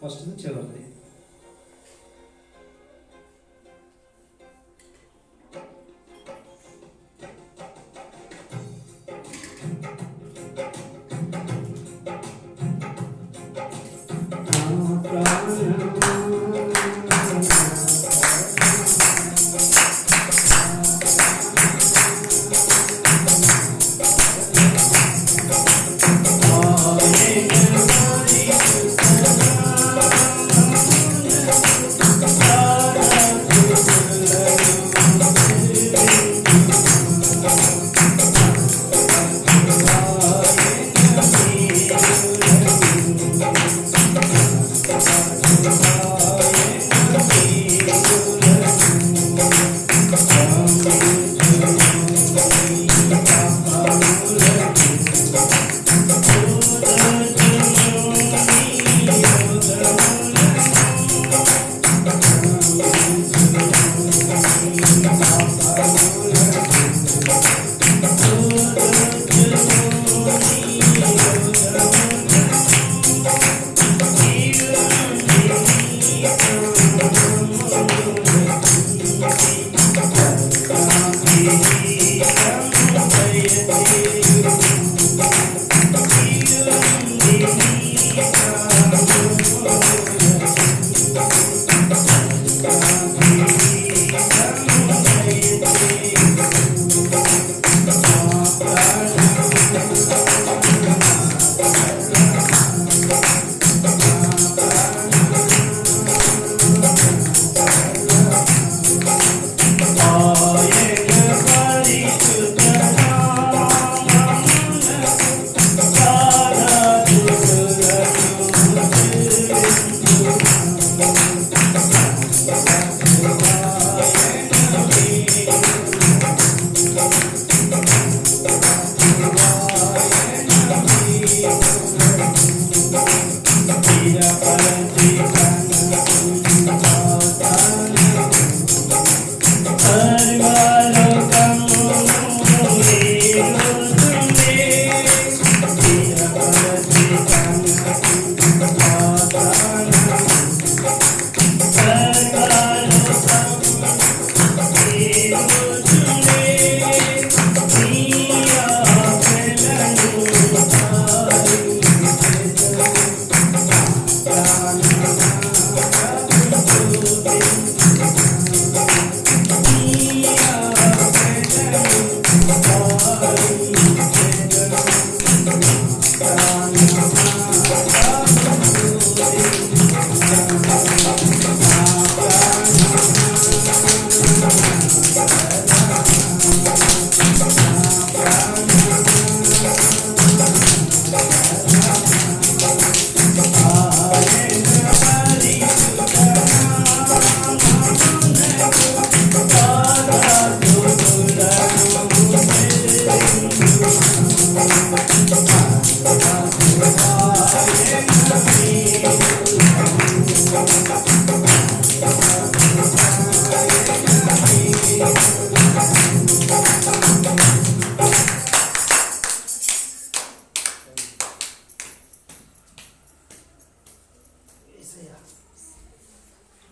First చివరిది.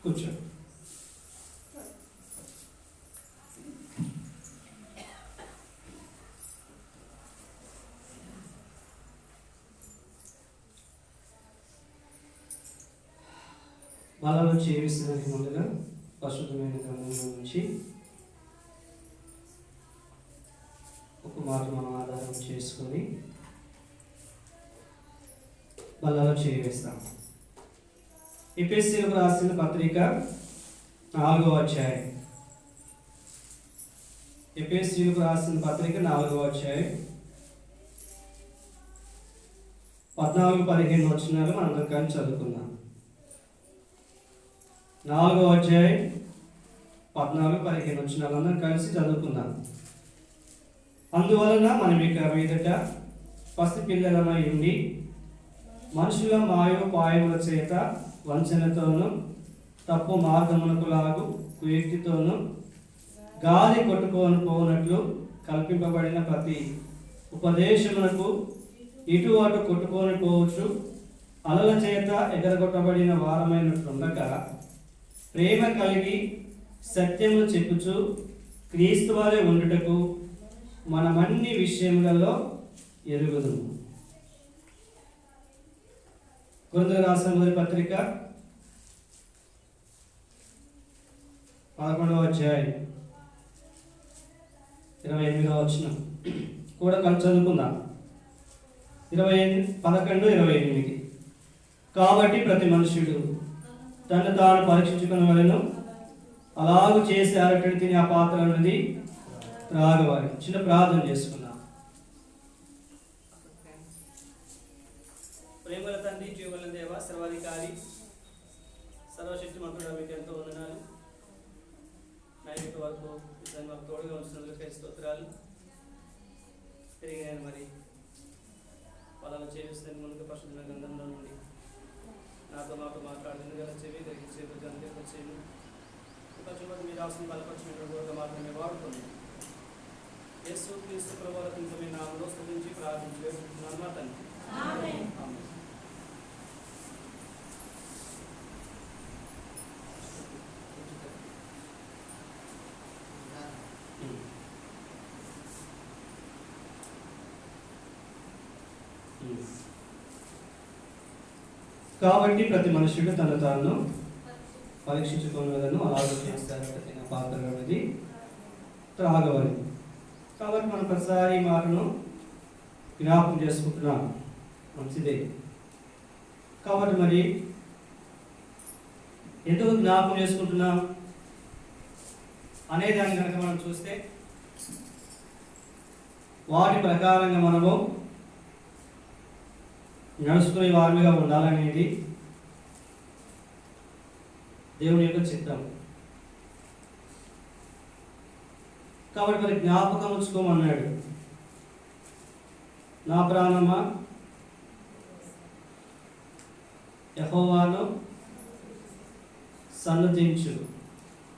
కూర్చోండి. బలలో చేయిస్తున్నది ముందుగా పరిశుద్ధమైన గ్రంథంలో నుంచి ఒక మాట మనం ఆధారం చేసుకొని బలలో చేయిస్తాం. ఎఫెసీయులకు రాసిన పత్రిక 4వ అధ్యాయం ఎఫెసీయులకు రాసిన పత్రిక 4వ అధ్యాయం 14-15 వచనాలు మనం కానీ చదువుకుందాం. 4వ అధ్యాయం 14-15 వచనాలు అందరం కలిసి చదువుకుందాం. అందువలన మనం ఇక మీదట పసిపిల్లలమై ఉండి మనుషుల మాయోపాయముల చేత వంచనతోనూ తప్పు మార్గమునకు లాగు కుయుక్తితోనూ గాలి కొట్టుకొని పోనట్లు కల్పింపబడిన ప్రతి ఉపదేశమునకు ఇటు అటు కొట్టుకొని పోవచ్చు అలల చేత ఎగరగొట్టబడిన వారమైనట్లుండగా ప్రేమ కలిగి సత్యములు చెప్పుచు క్రీస్తు వారే ఉండుటకు మనమన్ని విషయములలో ఎరుగుదుము. కొరింథీయులకు రాసిన మొదటి పత్రిక 11వ అధ్యాయం 28వ వచనం కూడా కలిసి చదువుకుందాం. 11-28. కాబట్టి ప్రతి మనుష్యుడు తను తాను పరీక్షించుకున్న వలన అలాగూ చేసి అరటడి తిని ఆ పాత్ర అనేది త్రాగవాలి. చిన్న ప్రార్థన చేసుకుందాం. ప్రేమల తండ్రి, జీవన దేవ, సర్వాధికారి, సర్వశక్తి మంత్రుడు, మీకు ఎంతో వందనాలు. నైవేద్య వరకు మాకు తోడుగా ఉంచినందుకు స్తోత్రాలు. తిరిగి నేను మరి వాళ్ళని చేస్తే ముందుకు పరిశుద్ధ గ్రంథంలో నుండి నాతో మాట్లాడుతుంది కదా చెవి గ్రహించే చేయను కొంచెం మీరు రాసిన బలపరిచినటువంటి మాత్రమే వాడుకోండి. యేసు క్రీస్తు ప్రభువుల మీ నామములో స్తుతించి ప్రార్థించి వేడుకుంటున్నాను మా తండ్రి. ఆమేన్. కాబట్టి ప్రతి మనుషుడు తన తాను పరీక్షించుకోవాలను అలాగే చేస్తారు పాత్ర అనేది త్రాగవాలి. కాబట్టి మనం ప్రతిసారి ఈ మాటను జ్ఞాపకం చేసుకుంటున్నాం, మంచిదే. కాబట్టి మరి ఎందుకు జ్ఞాపకం చేసుకుంటున్నాం అనేదాన్ని కనుక మనం చూస్తే వాటి ప్రకారంగా మనము నడుచుకునే వారిగా ఉండాలనేది దేవుని యొక్క చిత్తం. కాబట్టి మరి జ్ఞాపకం ఉంచుకోమన్నాడు. నా ప్రాణమా యెహోవాను సన్నతించు,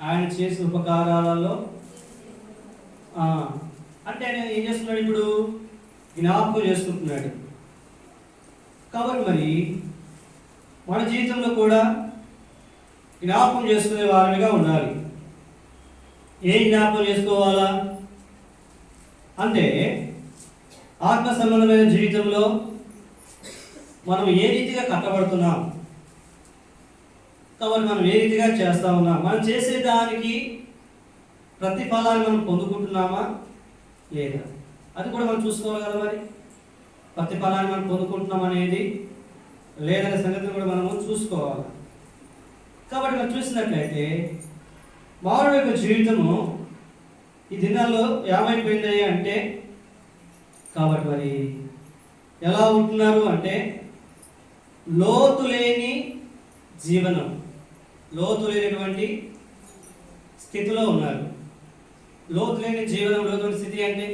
ఆయన చేసిన ఉపకారాలలో అంటే ఆయన ఏం చేస్తున్నాడు? ఇప్పుడు జ్ఞాపకం చేసుకుంటున్నాడు. కాబట్టి మరి మన జీవితంలో కూడా జ్ఞాపకం చేసుకునే వారిగా ఉండాలి. ఏం జ్ఞాపకం చేసుకోవాలా అంటే ఆత్మ సంబంధమైన జీవితంలో మనం ఏ రీతిగా కట్టబడుతున్నాం, కాబట్టి మనం ఏ రీతిగా చేస్తూ ఉన్నాం, మనం చేసే దానికి ప్రతిఫలాన్ని మనం పొందుకుంటున్నామా లేదా, అది కూడా మనం చూసుకోవాలి కదా. మరి ప్రతిఫలాన్ని మనం పొందుకుంటున్నాం అనేది లేదనే సంగతిని కూడా మనము చూసుకోవాలి. కాబట్టి మనం చూసినట్లయితే మానవుడి యొక్క జీవితము ఈ దినాల్లో ఏమైపోయింది అంటే, కాబట్టి మరి ఎలా ఉంటున్నారు అంటే లోతు లేని జీవనం, లోతు లేనటువంటి స్థితిలో ఉన్నారు. లోతు లేని జీవనం, లోతు స్థితి అంటే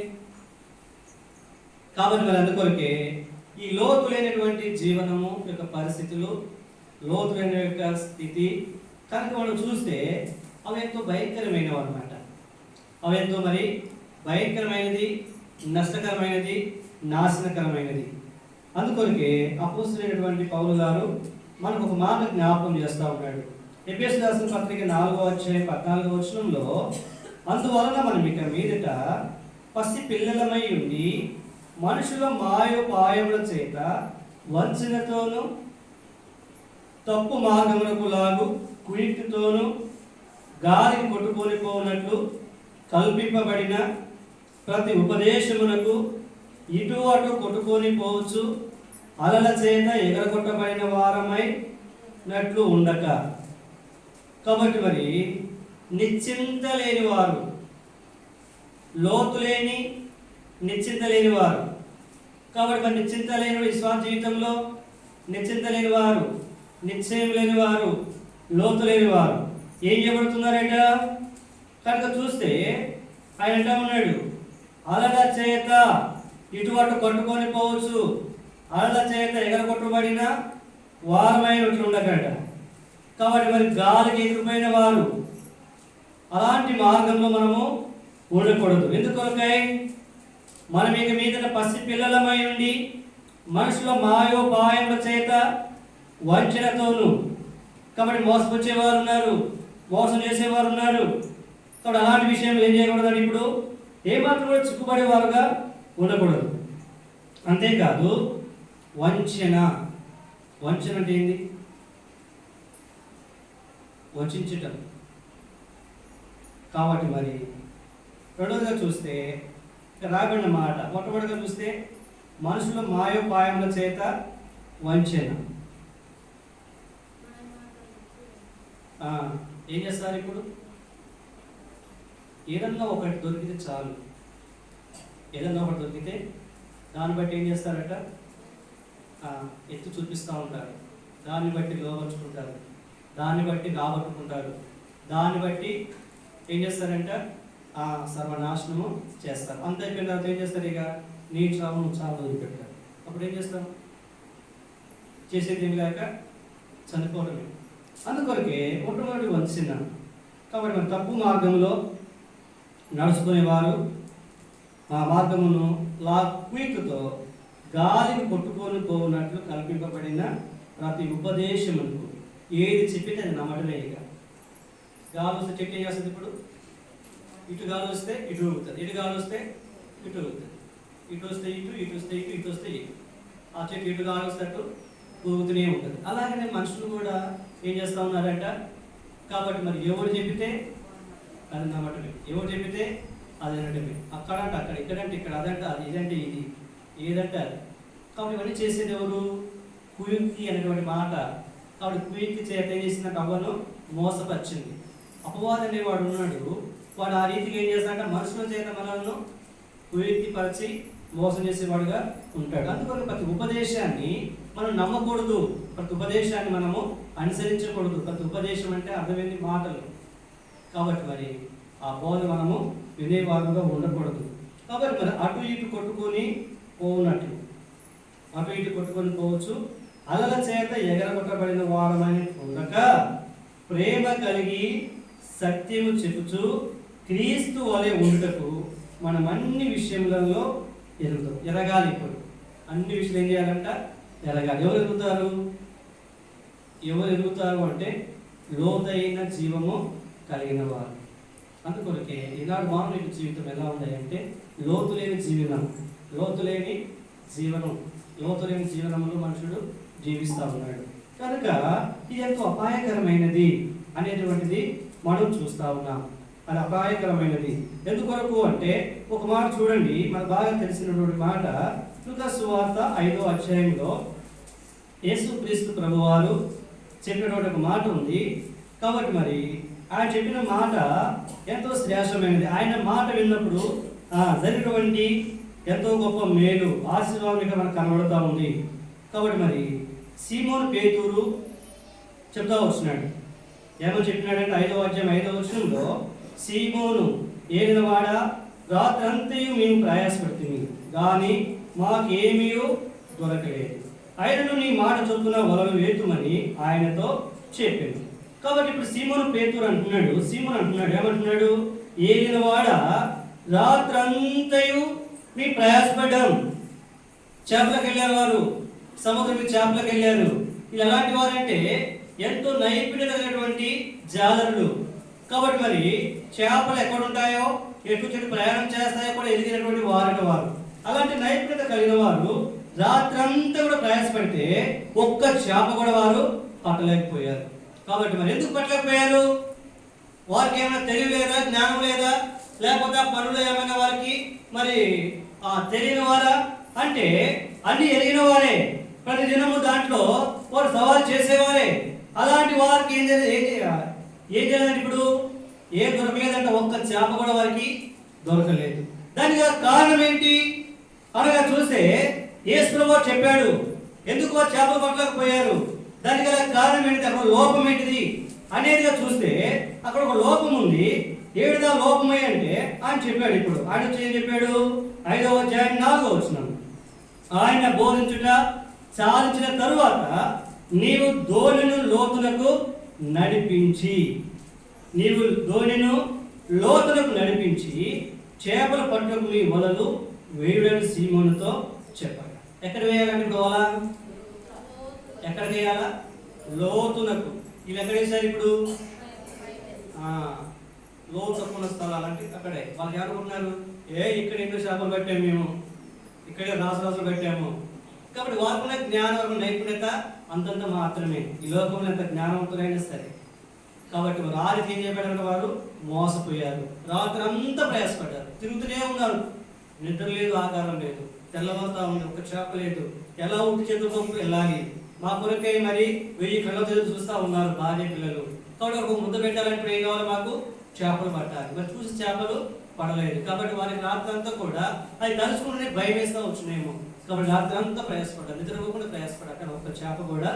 కాబట్టి మరి అందుకొరకే ఈ లోతు లేనటువంటి జీవనము యొక్క పరిస్థితులు, లోతు లేని యొక్క స్థితి కనుక మనం చూస్తే అవి ఎంతో భయంకరమైనవి అన్నమాట. అవి ఎంతో మరి భయంకరమైనది, నష్టకరమైనది, నాశనకరమైనది. అందుకొరకే అపోస్తలుడైనటువంటి పౌలు గారు మనకు ఒక మాట జ్ఞాపకం చేస్తూ ఉన్నాడు. ఎఫెసీయులకు రాసిన పత్రిక 4వ అధ్యాయం 14వ వచనంలో, అందువలన మనం ఇక మీదట పసి పిల్లలమై ఉండి మనుషుల మాయోపాయముల చేత వంచనతోనూ తప్పు మార్గమునకు లాగు కుయుక్తితోనూ గాలికి కొట్టుకొని పోనట్లు కల్పింపబడిన ప్రతి ఉపదేశమునకు ఇటు అటు కొట్టుకొని పోవచ్చు అలల చేత ఎగరగొట్టబడిన వారమైనట్లు ఉండక. కాబట్టి మరి నిశ్చింత లేని వారు, లోతు లేని నిశ్చింత లేని వారు. కాబట్టి మరి నిశ్చింత లేని విశ్వాస జీవితంలో నిశ్చింత లేని వారు, నిశ్చయం లేని వారు, లోతు లేని వారు ఏం చేయబడుతున్నారట? కనుక చూస్తే ఆయన అంటా ఉన్నాడు, అలల చేత ఇటువంటి కొట్టుకొని పోవచ్చు, అలల చేత ఎగరగొట్టబడిన వారమైనట్లు ఉండకట. కాబట్టి మరి గాలికి ఎగిరిపోయిన వారు అలాంటి మార్గంలో మనము ఉండకూడదు. ఎందుకొరకై? మనం ఇక మీద పసి పిల్లలమై ఉండి మనుషుల మాయోపాయముల చేత వంచనతోను, కాబట్టి మోసపుచ్చేవారు ఉన్నారు, మోసం చేసేవారు ఉన్నారు. కాబట్టి అలాంటి విషయం ఏం చేయకూడదని ఇప్పుడు ఏమాత్రం కూడా చిక్కుపడేవారుగా ఉండకూడదు. అంతేకాదు వంచన. వంచన అంటే ఏంది? వంచటం. కాబట్టి మరి రెండోదిగా చూస్తే రాబడిన మాట, మొట్టమొదటిగా చూస్తే మనుషుల మాయోపాయముల చేత వంచన. ఏం చేస్తారు? ఇప్పుడు ఏదన్నా ఒకటి దొరికితే చాలు, ఏదన్నా ఒకటి దొరికితే దాన్ని బట్టి ఏం చేస్తారట? ఎత్తు చూపిస్తూ ఉంటారు, దాన్ని బట్టి లోపరుచుకుంటారు, దాన్ని బట్టి రాబట్టుకుంటారు, దాన్ని బట్టి ఏం చేస్తారంట? సర్వనాశనము చేస్తారు. అంత అయిపోయిన తర్వాత ఏం చేస్తారు? ఇక నీ చావు నువ్వు చావు వదిలిపెట్టారు. అప్పుడు ఏం చేస్తాం? చేసేది ఏమి కాక చనిపోవడమే. అందుకొరకే మొట్టమొదటి వంచిన. కాబట్టి మరి తప్పు మార్గంలో నడుచుకునేవారు ఆ మార్గమును క్విక్తో గాలికి కొట్టుకొని పోనట్లు కల్పింపబడిన ప్రతి ఉపదేశమునకు ఏది చెప్పితే అది నమ్మటమే. ఇక గాలి వస్తే చెట్టు ఏం చేస్తుంది? ఇప్పుడు ఇటు గాలి వస్తే ఇటు ఊగుతుంది, ఇటు గాలి వస్తే ఇటు ఊగుతుంది, ఇటు వస్తే ఇటు, ఇటు వస్తే ఇటు, ఇటు వస్తే ఇటు. ఆ చెట్టు ఇటు గాలి వస్తే అటు ఊగుతూనే ఉంటుంది. అలాగనే మనుషులు కూడా ఏం చేస్తూ ఉన్నారంట? కాబట్టి మరి ఎవరు చెప్పితే అది నమ్మటమే, ఎవరు చెప్పితే అది అనటమే. అక్కడంటే అక్కడ, ఇక్కడంటే ఇక్కడ, అదంటే అది, ఇదంటే ఇది, ఏదంటే అది. కాబట్టి ఇవన్నీ చేసేది ఎవరు? కుయుక్తి అనేటువంటి మాట. కాబట్టి కుయుక్తి చేత ఏం చేసిందంటే అవ్వను మోసపరిచింది. అపవాది అనేవాడు ఉన్నాడు, వాడు ఆ రీతికి ఏం చేస్తాడంటే మనుషుల చేత మనల్ని కుయుక్తి పరిచి మోసం చేసేవాడుగా ఉంటాడు. అందుకని ప్రతి ఉపదేశాన్ని మనం నమ్మకూడదు, ప్రతి ఉపదేశాన్ని మనము అనుసరించకూడదు. ప్రతి ఉపదేశం అంటే అర్థమైంది మాటలు. కాబట్టి మరి ఆ బోధ మనము వినేవారుగా ఉండకూడదు. కాబట్టి మరి అటు ఇటు కొట్టుకొని పోనట్లు, అటు ఇటు కొట్టుకొని పోవచ్చు, అలల చేత ఎగరగొట్టబడిన వారమని ఉండక ప్రేమ కలిగి సత్యము చెప్పుచు క్రీస్తు వలె ఉండుటకు మనం అన్ని విషయములలో ఎరగాలి. ఇప్పుడు అన్ని విషయాలు ఏం చేయాలంట? ఎరగాలి. ఎవరు ఎరుగుతారు? ఎవరు ఎరుగుతారు అంటే లోతైన జీవము కలిగిన వారు. అందుకొరకే ఈనాడు మానవుని జీవితం ఎలా ఉందంటే లోతు లేని జీవనం, లోతు లేని జీవనం, లోతు లేని జీవనంలో మనుషుడు జీవిస్తూ ఉన్నాడు. కనుక ఇది ఎంతో అపాయకరమైనది అనేటువంటిది మనం చూస్తూ ఉన్నాం. అది అపాయకరమైనది ఎందుకొరకు అంటే ఒక మాట చూడండి, మనకు బాగా తెలిసినటువంటి మాట. లూకా సువార్త 5వ అధ్యాయంలో యేసుక్రీస్తు ప్రభువారు చెప్పినటువంటి ఒక మాట ఉంది. కాబట్టి మరి ఆయన చెప్పిన మాట ఎంతో శ్రేష్టమైనది. ఆయన మాట విన్నప్పుడు జరిగినటువంటి ఎంతో గొప్ప మేలు, ఆశీర్వాదం మనకు కనబడుతూ ఉంది. కాబట్టి మరి సీమోను పేతురు చెప్తా వచ్చినాడు. ఏమని చెప్పినాడంటే 5వ అధ్యాయం 5వ వచనంలో, సీమోను ఏలినవాడ, రాత్రంతయు మేము ప్రయాసపడుతుంది కానీ మాకేమీ దొరకలేదు, ఆయనను నీ మాట చొప్పున వలలు వేతుమని ఆయనతో చెప్పింది. కాబట్టి ఇప్పుడు సీమోను పేతురు అంటున్నాడు, సీమోను అంటున్నాడు, ఏమంటున్నాడు? ఏలినవాడ, రాత్రంతయు మీ ప్రయాసపడ్డాం. చేపలకు వెళ్ళారు వారు, సముద్రం చేపలకు వెళ్ళారు. ఇది ఎలాంటి వారంటే ఎంతో నైపుణ్యత కలిగినటువంటి జాలరులు. కాబట్టి మరి చేపలు ఎక్కడ ఉంటాయో, ఎటు చెట్టు ప్రయాణం చేస్తాయో కూడా ఎదిగినటువంటి వారట వారు. అలాంటి నైపుణ్యత కలిగిన వారు రాత్రంతా కూడా ప్రయాసపడితే ఒక్క చేప కూడా వారు పట్టలేకపోయారు. కాబట్టి మరి ఎందుకు పట్టలేకపోయారు? వారికి ఏమైనా తెలివి లేదా, జ్ఞానం లేదా, లేకపోతే ఆ పనులు ఏమైనా వారికి మరి తెలియని వారా అంటే అన్ని ఎరిగిన వారే, ప్రతి దినము దాంట్లో వారు సవాల్ చేసేవారే. అలాంటి వారికి ఏం చేయాలంటే ఇప్పుడు ఏం దొరకలేదంటే ఒక్క చేప కూడా వారికి దొరకలేదు. దానికి కారణం ఏంటి అనగా చూస్తే యేసు ప్రభువు చెప్పాడు ఎందుకు వారు చేపలు పట్టలేకపోయారు, దానికి గల కారణం ఏంటి, అక్కడ లోపం ఏంటిది అనేదిగా చూస్తే అక్కడ ఒక లోపం ఉంది. ఏడుదా లోపమే అంటే ఆయన చెప్పాడు. ఇప్పుడు ఆయన వచ్చి ఏం చెప్పాడు, 5వ అధ్యాయం 4వ వచనం, ఆయన బోధించుట చాలించిన తరువాత నీవు ధోనిను లోతులకు నడిపించి చేపలు పట్టుకు నీ వలలు వేయుడని సీమోనుతో చెప్పాడు. ఎక్కడ వేయాలంటే ఇప్పుడు వల ఎక్కడ వేయాలా, లోతునకు. ఇవి ఎక్కడ వేసారు ఇప్పుడు, లోతున్న స్థలాలు అంటే అక్కడే. వాళ్ళకి ఏమనుకుంటున్నారు, ఇక్కడ ఎన్నో చేపలు పెట్టాము మేము, ఇక్కడే రాసరాసులు పెట్టాము. కాబట్టి వారికి జ్ఞానం నైపుణ్యత అంతంత మాత్రమే. ఈ లోకంలో ఎంత జ్ఞానవంతులైనా సరే. కాబట్టి రాత్రికి ఏం చెప్పారంటే వారు మోసపోయారు. రాత్రి అంతా ప్రయాసపడ్డారు, తిరుగుతూనే ఉన్నారు. నిద్ర లేదు, ఆకారం లేదు, తెల్లవారుతా ఉంది, ఒక చేప లేదు. ఎలా ఉట్టి చేతులతో వెళ్ళాలి, మా కొరకై మరి 1000 కళ్ళతో చూస్తూ ఉన్నారు భార్య పిల్లలు. కాబట్టి ఒక ముద్ద పెట్టాలంటే ఏం కావాలి, మాకు చేపలు పట్టాలి. మరి చూసి చేపలు పడలేదు. కాబట్టి వారికి రాత్రి అంతా కూడా అది తలుచుకుంటే భయం వేస్తూ వచ్చినాయేమో. కాబట్టి రాత్రి అంతా ప్రయాసపడ్డారు, నిద్రపోకుండా ప్రయాసపడ్డారు, కానీ ఒక్క చేప కూడా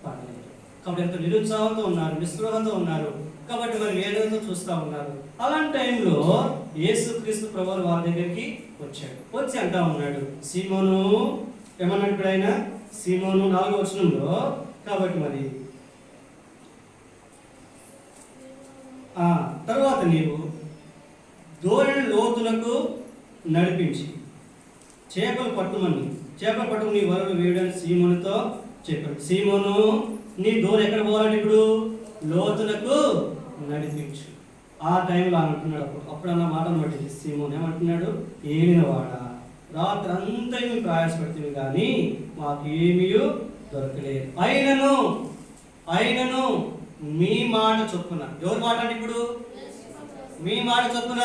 పడలేదు. కాబట్టి ఎంతో నిరుత్సాహంతో ఉన్నారు, నిస్పృహంతో ఉన్నారు. కాబట్టి మరి వేదనతో చూస్తూ ఉన్నారు. అలాంటి టైంలో యేసుక్రీస్తు ప్రభువు వారి దగ్గరికి వచ్చాడు. వచ్చి అంటా ఉన్నాడు, సీమోను ఏమన్నాడు ఇప్పుడు ఆయన, సీమోను 4వ వచనంలో, కాబట్టి మరి తర్వాత నీవు ధోరణి లోతులకు నడిపించి చేపలు పట్టుకు నీ వలలు వేయడానికి సీమోనుతో చెప్పాడు. సీమోను నీ ధోరణి ఎక్కడ పోవాలంటే ఇప్పుడు లోతులకు నడిపించు. ఆ టైంలో అంటున్నాడు, అప్పుడన్న మాటను బట్టి సీమోను ఏమంటున్నాడు, ఏలినవాడా రాత్రి అంతా మేము ప్రయాసపడుతుంది కానీ మాకేమీ దొరకలేదు. అయినను మీ మాట చొప్పున. ఎవరి మాట అంటే ఇప్పుడు మీ మాట చొప్పున.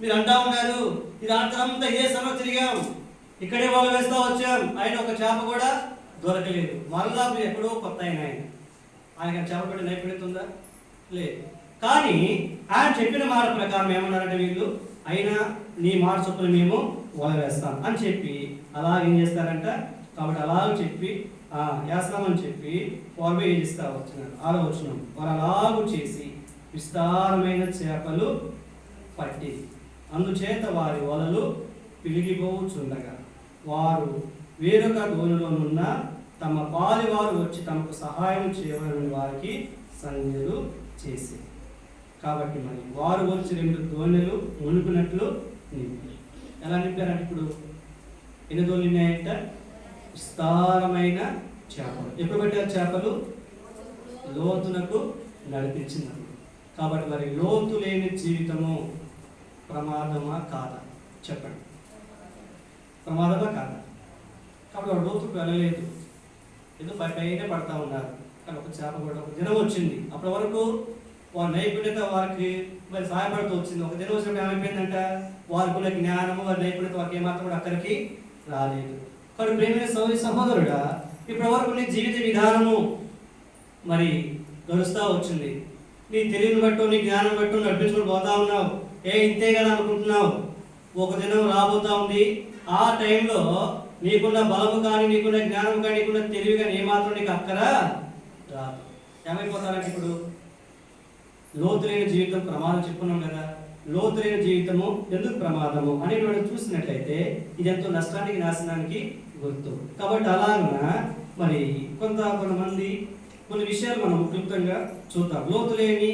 మీరు అంటా ఉన్నారు ఈ రాత్రి అంతా ఏ సమయం తిరిగాం, ఇక్కడే వల వేస్తా వచ్చాం, ఆయన ఒక చేప కూడా దొరకలేదు. మరలా మీరు ఎక్కడో కొత్త ఆయన చేప పట్టే నైపుణ్యత ఉందా, లేదు. కానీ ఆయన చెప్పిన మాట ప్రకారం ఏమన్నారంటే వీళ్ళు, అయినా నీ మాట చొప్పున మేము వల వేస్తాం అని చెప్పి అలాగేం చేస్తారంట. కాబట్టి అలాగ చెప్పి వేస్తామని చెప్పి వారు ఏం చేస్తా వచ్చినారు. ఆలోచన వారు అలాగూ చేసి విస్తారమైన చేపలు పట్టి అందుచేత వారి వలలు పిలిగిపోవచ్చుండగా వారు వేరొక దోణిలోనున్న తమ పాలి వారు వచ్చి తమకు సహాయం చేయవలని వారికి సంజ్ఞలు చేసి. కాబట్టి మరి వారు వచ్చి 2 దోణెలు మునిపినట్లు నింపి. ఎలా నింపారంటే ఇప్పుడు ఎన్ని దోణులు నిన్నాయంట, విస్తారమైన చేపలు. ఎప్పుడు పెట్టారు చేపలు, లోతునకు నడిపించినప్పుడు. కాబట్టి మరి లోతు లేని జీవితము ప్రమాదమా కాదా చెప్పండి, ప్రమాదమా కాదా? కాబట్టి వాడు లోతుకు వెళ్ళలేదు, ఏదో పైన పడతా ఉన్నారు. కానీ ఒక చేప కూడా ఒక దినం వచ్చింది. అప్పటి వరకు వారి నైపుణ్యత వారికి మరి సహాయపడుతూ వచ్చింది. ఒక దినం వచ్చినప్పుడు ఏమైపోయిందంట, వారికి ఉన్న జ్ఞానము వారి నైపుణ్యత వారికి ఏమాత్రం కూడా అక్కడికి రాలేదు. కాబట్టి ప్రేమైన సహోదరుడా, ఇప్పటి వరకు నీ జీవిత విధానము మరి గడుస్తూ వచ్చింది. నీ తెలివిని బట్టు నీ జ్ఞానం బట్టు నడిపించుకొని పోతా ఉన్నావు. ఇంతే కదా అనుకుంటున్నావు. ఒక దినం రాబోతా ఉంది, ఆ టైంలో నీకున్న బలము కానీ నీకున్న జ్ఞానం కానీ నీకున్న తెలివి కానీ ఏమాత్రం నీకు అక్కర రాదు. ఏమైపోతారంటే ఇప్పుడు లోతులైన జీవితం ప్రమాదం చెప్పుకున్నాం కదా. లోతులైన జీవితము ఎందుకు ప్రమాదము అనేటువంటి చూసినట్లయితే ఇది ఎంతో నష్టానికి నాశనానికి గుర్తు. కాబట్టి అలాగన మరి కొంతమంది కొన్ని విషయాలు మనం క్లుప్తంగా చూద్దాం. లోతు లేని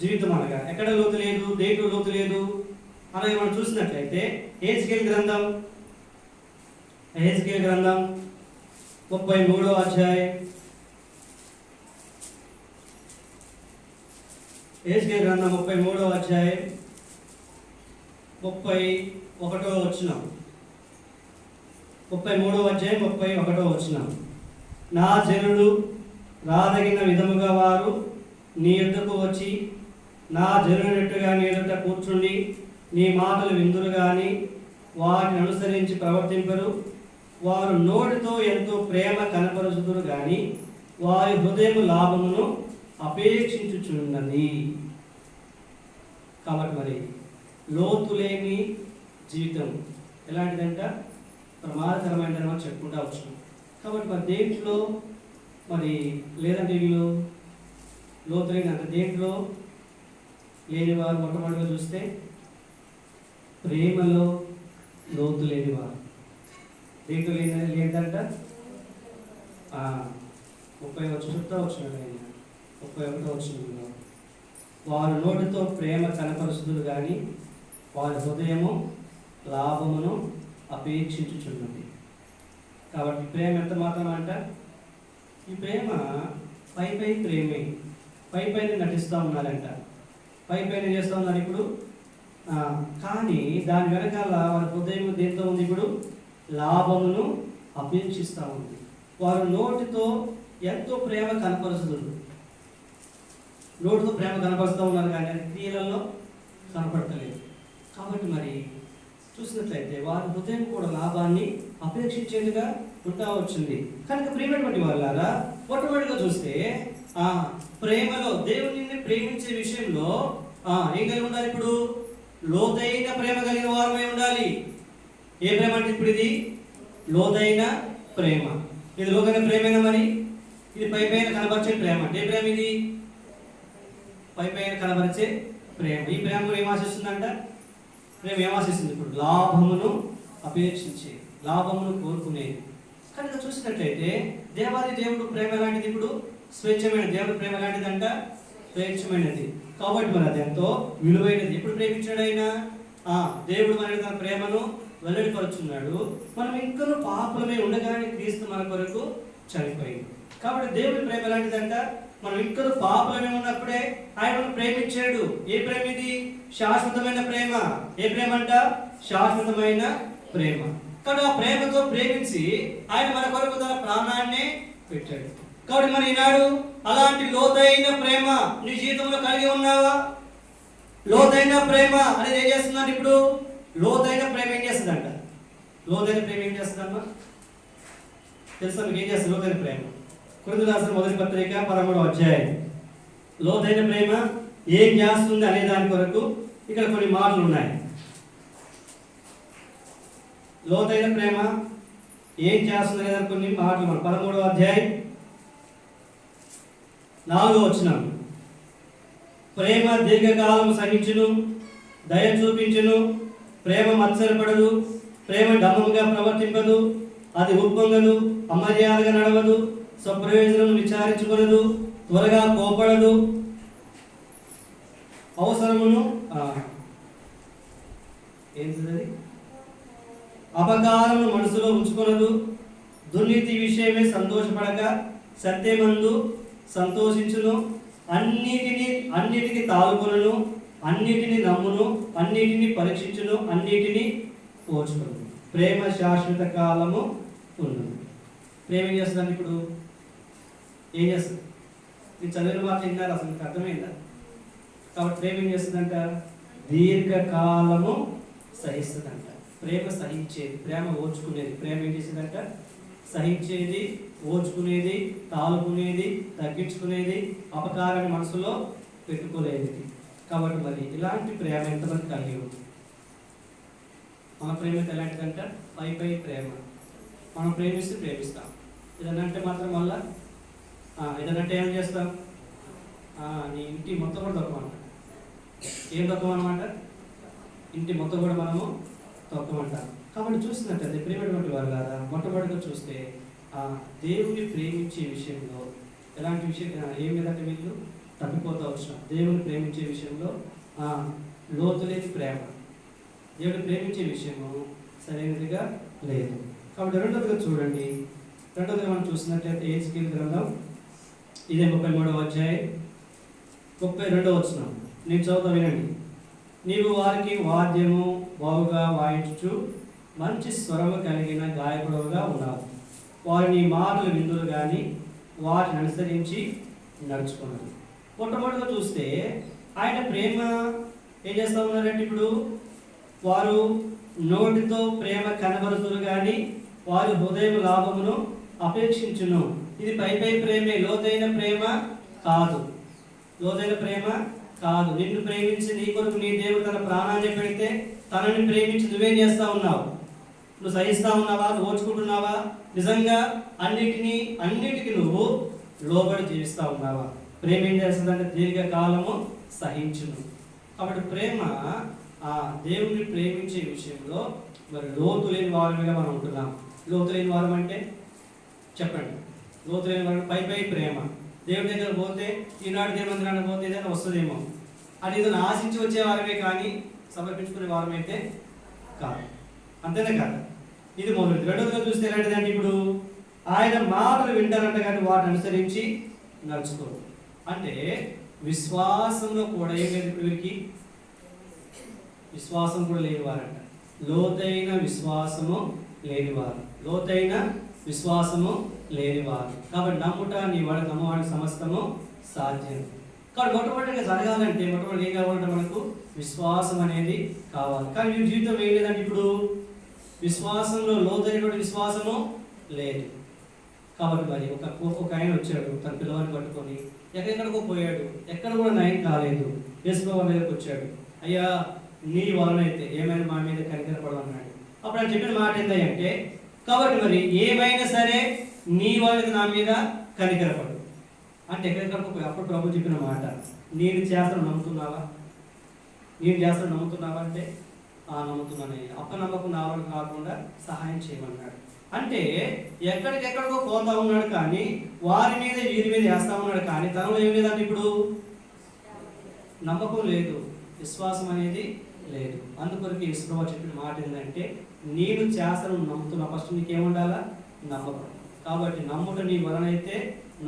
జీవితం అనగా ఎక్కడ లోతు లేదు, దేంట్లో లోతు లేదు అలాగే మనం చూసినట్లయితే యెహెజ్కేలు గ్రంథం 33వ అధ్యాయం, యెహెజ్కేలు గ్రంథం 33వ అధ్యాయం 31వ వచనం. 33వ అధ్యాయం 31వ వచనం. నా జనులు రాదగిన విధముగా వారు నీ యొద్దకు వచ్చి నా జనులనట్టుగా నీ ఎదుట కూర్చుండి నీ మాటలు విందురు గాని వాటిని అనుసరించి ప్రవర్తింపరు. వారు నోటితో ఎంతో ప్రేమ కనపరుచుదురు గాని వారి హృదయము లాభమును అపేక్షించుచున్నది. కాబట్టి మరి లోతు లేని జీవితం ఎలాంటిదంట? ప్రమాదకరమైనదని మనం చెప్పుకుంటూ వచ్చినాం. కాబట్టి మరి దేంట్లో మరి లేదంటే వీళ్ళు లోతు లేని అంటే దేంట్లో లేనివారు మొట్టమొదటిగా చూస్తే ప్రేమలో లోతు లేనివారు. దేంట్లో లేదంట 30 వచ్చిన వారు నోటితో ప్రేమ కనపరుచుదురు కానీ వారి హృదయము లాభమును అపేక్షించుచున్నది. కాబట్టి ప్రేమ ఎంత మాత్రం అంట? ఈ ప్రేమ పై ప్రేమే, పైన నటిస్తూ ఉన్నారంట, పైన చేస్తూ ఉన్నారు ఇప్పుడు. కానీ దాని వెనకాల వారి హృదయం దేంతో ఉంది? ఇప్పుడు లాభమును అపేక్షిస్తూ ఉంది. వారు నోటితో ఎంతో ప్రేమ కనపరుచుదురు, నోటితో ప్రేమ కనపరుస్తూ ఉన్నారు కానీ అది క్రియలలో కనపడతలేదు. కాబట్టి మరి చూసినట్లయితే వారి హృదయం కూడా లాభాన్ని అపేక్షించేదిగా ఉంటా వచ్చింది. కనుక ప్రేమటువంటి వాళ్ళారా మొట్టమొదటిగా చూస్తే ప్రేమలో దేవుని ప్రేమించే విషయంలో ఏం కలిగి ఉండాలి? ఇప్పుడు లోతైన ప్రేమ కలిగిన వారమై ఉండాలి. ఏ ప్రేమ అంటే ఇప్పుడు ఇది లోతైన ప్రేమ. ఇది లోతైన ప్రేమేనా? మరి ఇది పైన కనబరిచే ప్రేమ. అంటే ఏ ప్రేమ ఇది? పైన కనబరిచే ప్రేమ. ఈ ప్రేమ ఏం ఆశిస్తుందంట? ప్రేమ ఏం ఆశిస్తుంది? ఇప్పుడు లాభమును అపేక్షించే, లాభమును కోరుకునేది. కనుక చూసినట్లయితే దేవాది దేవుడు ప్రేమ ఎలాంటిది? ఇప్పుడు స్వేచ్ఛమైన దేవుడు ప్రేమ ఎలాంటిదంట? స్వేచ్ఛమైనది. కాబట్టి మరి అది ఎంతో విలువైనది. ఎప్పుడు ప్రేమించాడు ఆయన? దేవుడు మన తన ప్రేమను వెల్లడిపరుచున్నాడు. మనం ఇంకా పాపలమే ఉండగానే క్రీస్తు మన కొరకు చనిపోయింది. కాబట్టి దేవుడి ప్రేమ ఎలాంటిదంట? మనం ఇంకా పాపలమే ఉన్నప్పుడే ఆయన మనం ప్రేమించాడు. ఏ ప్రేమ ఇది? శాశ్వతమైన ప్రేమ. ఏ ప్రేమ అంట? శాశ్వతమైన ప్రేమ. కాబట్టి ఆ ప్రేమతో ప్రేమించి ఆయన మన కొరకు తన ప్రాణాన్ని పెట్టాడు. కాబట్టి మరి ఈనాడు అలాంటి లోతైన ప్రేమ నీ జీవితంలో కలిగి ఉన్నావా? లోతైన ప్రేమ అనేది ఏం చేస్తుందంటే ఇప్పుడు లోతైన ప్రేమ ఏం చేస్తుందంట? లోతైన ప్రేమ ఏం చేస్తుందమ్మా? తెలుసా మీకు? ఏం చేస్తుంది లోతైన ప్రేమ? కొరింథీయులకు రాసిన మొదటి పత్రిక 13వ అధ్యాయం. లోతైన ప్రేమ ఏం చేస్తుంది అనే దాని కొరకు ఇక్కడ కొన్ని మాటలు ఉన్నాయి. లోతైన ప్రేమ ఏం చేస్తుంది అనే కొన్ని మాటలు మనం 13వ అధ్యాయం 4వ వచనం. ప్రేమ దీర్ఘకాలం సహించును, దయ చూపించును, ప్రేమ మత్సరపడదు, ప్రేమ డమ్మముగా ప్రవర్తింపదు, అది ఉప్పొంగదు, అమర్యాదగా నడవదు, స్వప్రయోజనం విచారించుకొనదు, త్వరగా కోపడదు, అవసరమును ఏంటిది అపకారమును మనసులో ఉంచుకొనదు, దుర్నీతి విషయమే సంతోషపడక సత్యమందు సంతోషించును, అన్నిటిని తాలుకొనును, అన్నిటిని నమ్మును, అన్నిటిని పరీక్షించును, అన్నిటిని ఓర్చుకొను. ప్రేమ శాశ్వత కాలము ఉన్నది. ప్రేమ ఏం చేస్తుందండి? ఇప్పుడు ఏం చేస్తుంది? మీరు చదివిన మాట విన్నారు, అసలు మీకు అర్థమైందా? కాబట్టి ప్రేమ ఏం చేస్తుందంట? దీర్ఘకాలము సహిస్తుందంట. ప్రేమ సహించేది, ప్రేమ ఓర్చుకునేది. ప్రేమ ఏం చేసిందంట? సహించేది, ఓర్చుకునేది, తాలుకునేది, తగ్గించుకునేది, అపకారాన్ని మనసులో పెట్టుకోలేదు. కాబట్టి మరి ఇలాంటి ప్రేమ ఎంతమంది కలిగి ఉంది? మన ప్రేమ ఎలాంటిదంట? పై ప్రేమ. మనం ప్రేమిస్తే ప్రేమిస్తాం. ఏదనంటే మాత్రం వల్ల ఏదనంటే ఏం చేస్తాం? నీ ఇంటి మొత్తం కూడా తొక్కమంట. ఏం తొక్కమన్నమాట? ఇంటి మొత్తం కూడా మనము తొక్కమంటాం. కాబట్టి చూసినట్లయితే ప్రేమటువంటి వారు కదా మొట్టమొదటిగా చూస్తే దేవుని ప్రేమించే విషయంలో ఎలాంటి విషయం ఏం లేదంటే వీళ్ళు తప్పిపోతూ వచ్చిన దేవుని ప్రేమించే విషయంలో లోతులేని ప్రేమ, దేవుని ప్రేమించే విషయము సరైనదిగా లేదు. కాబట్టి రెండోదిగా చూడండి, రెండోదిగా మనం చూసినట్లయితే ఎహెజ్కేలు గ్రంథం ఇదే 33వ అధ్యాయం 32వ వచనం. నేను చదువుతా వినండి. నీవు వారికి వాద్యము బాగుగా వాయించుచు మంచి స్వరము కలిగిన గాయకుడుగా ఉన్నావు. వారు నీ మాటలు విందులు కానీ వాటిని అనుసరించి నడుచుకున్నారు. మొట్టమొదటిగా చూస్తే ఆయన ప్రేమ ఏం చేస్తూ ఉన్నారంటే ఇప్పుడు వారు నోటితో ప్రేమ కనబరుతురు కానీ వారి హృదయం లాభమును అపేక్షించును. ఇది పై ప్రేమే, లోతైన ప్రేమ కాదు. లోతైన ప్రేమ కాదు. నిన్ను ప్రేమించి నీ కొరకు నీ దేవుడు తన ప్రాణాన్ని పెడితే తనని ప్రేమించి నువ్వేం చేస్తా ఉన్నావు? నువ్వు సహిస్తా ఉన్నావా? నువ్వు ఓర్చుకుంటున్నావా? నిజంగా అన్నిటికీ నువ్వు లోబడి జీవిస్తా ఉన్నావా? ప్రేమ ఏం చేస్తుందంటే దీర్ఘకాలము సహించును. కాబట్టి ప్రేమ ఆ దేవుని ప్రేమించే విషయంలో మరి లోతు లేని వారమిగా మనం ఉంటున్నాం. లోతు లేని వారం అంటే చెప్పండి. లోతు లేని వారం పై ప్రేమ. దేవుడి దగ్గర పోతే ఈనాడు దేవుడి మందిరానికి పోతే ఏదైనా వస్తుందేమో, అది ఏదైనా ఆశించి వచ్చే వారమే కానీ సమర్పించుకునే వారం అయితే కాదు. అంతేనే కాదు. ఇది మొదటి. రెండోదిగా చూస్తే ఎలాంటిదంటే ఇప్పుడు ఆయన మాటలు వింటారంట కానీ వాటిని అనుసరించి నడుచుకోరు. అంటే విశ్వాసంలో కూడా ఏం లేదు ఇప్పుడు వీరికి, విశ్వాసం కూడా లేనివారంట. లోతైన విశ్వాసము లేనివారు, లోతైన విశ్వాసము లేనివారు. కాబట్టి నమ్ముట నీ వాడి నమ్మవాడికి సమస్తము సాధ్యం. కాబట్టి మొట్టమొదటిగా జరగాలంటే మొట్టమొదటి ఏం కావాలంటే మనకు విశ్వాసం అనేది కావాలి. కానీ మీ జీవితం ఏం లేదంటే ఇప్పుడు విశ్వాసంలో లోతైనటువంటి విశ్వాసము లేదు. కాబట్టి మరి ఒక ఆయన వచ్చాడు తన పిల్లవాడిని పట్టుకొని, ఎక్కడెక్కడికో పోయాడు, ఎక్కడ కూడా నయం కాలేదు. యేసుప్రభువు మీదకి వచ్చాడు, అయ్యా నీ వలనైతే ఏమైనా మా మీద కనికరపడమన్నాడు. అప్పుడు ఆయన చెప్పిన మాట ఏంటంటే, కాబట్టి మరి ఏమైనా సరే నీ వాళ్ళకి నా మీద కనికరపడు అంటే ఎక్కడెక్కడికో పోయి. అప్పుడు ప్రభు చెప్పిన మాట, నేను చేస్తాను నమ్ముతున్నావా? నేను చేస్తాను నమ్ముతున్నావా అంటే నమ్ముతున్నానయ్యా. అప్పనమ్మకం నా వాళ్ళు కాకుండా సహాయం చేయమన్నాడు. అంటే ఎక్కడికెక్కడికో పోతా ఉన్నాడు కానీ వారి మీద వీరి మీద వేస్తా ఉన్నాడు కానీ తనలో ఏం లేదంటే ఇప్పుడు నమ్మకం లేదు, విశ్వాసం అనేది లేదు. అందుకొరకు యేసుప్రభువు చెప్పిన మాట ఏంటంటే, నేను చేస్తాను నమ్ముతున్నా. ఫస్ట్ నీకేముండాలా? నమ్మకం. కాబట్టి నమ్ముట నీ వలనైతే